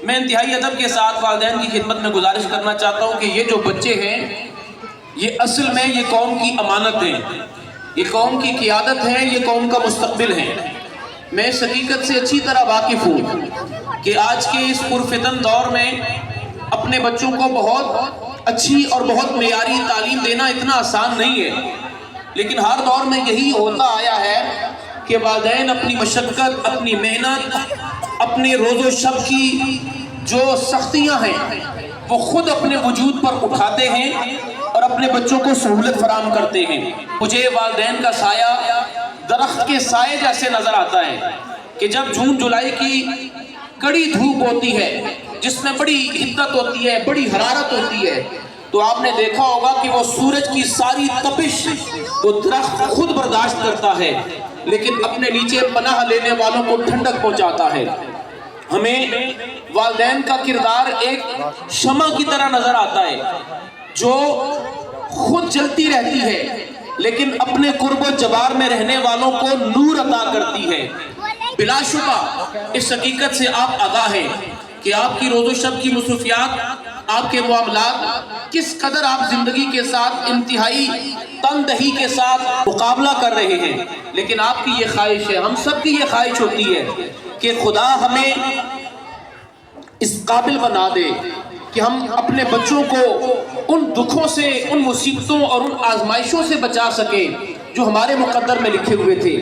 میں انتہائی ادب کے ساتھ والدین کی خدمت میں گزارش کرنا چاہتا ہوں کہ یہ جو بچے ہیں یہ اصل میں یہ قوم کی امانت ہیں، یہ قوم کی قیادت ہے، یہ قوم کا مستقبل ہے۔ میں اس حقیقت سے اچھی طرح واقف ہوں کہ آج کے اس پرفتن دور میں اپنے بچوں کو بہت اچھی اور بہت معیاری تعلیم دینا اتنا آسان نہیں ہے، لیکن ہر دور میں یہی ہوتا آیا ہے کہ والدین اپنی مشقت، اپنی محنت، اپنے روز و شب کی جو سختیاں ہیں وہ خود اپنے وجود پر اٹھاتے ہیں اور اپنے بچوں کو سہولت فراہم کرتے ہیں۔ مجھے والدین کا سایہ درخت کے سائے جیسے نظر آتا ہے کہ جب جون جولائی کی کڑی دھوپ ہوتی ہے جس میں بڑی حدت ہوتی ہے، بڑی حرارت ہوتی ہے، تو آپ نے دیکھا ہوگا کہ وہ سورج کی ساری تپش وہ درخت خود برداشت کرتا ہے، لیکن اپنے نیچے پناہ لینے والوں کو ٹھنڈک پہنچاتا ہے۔ ہمیں والدین کا کردار ایک شمع کی طرح نظر آتا ہے جو خود جلتی رہتی ہے لیکن اپنے قرب و جبار میں رہنے والوں کو نور عطا کرتی ہے۔ بلا شبہ اس حقیقت سے آپ آگاہ ہیں کہ آپ کی روز و شب کی مصروفیات، آپ کے معاملات کس قدر آپ زندگی کے ساتھ انتہائی تندہی کے ساتھ مقابلہ کر رہے ہیں، لیکن آپ کی یہ خواہش ہے، ہم سب کی یہ خواہش ہوتی ہے کہ خدا ہمیں اس قابل بنا دے کہ ہم اپنے بچوں کو ان دکھوں سے، ان مصیبتوں اور ان آزمائشوں سے بچا سکیں جو ہمارے مقدر میں لکھے ہوئے تھے۔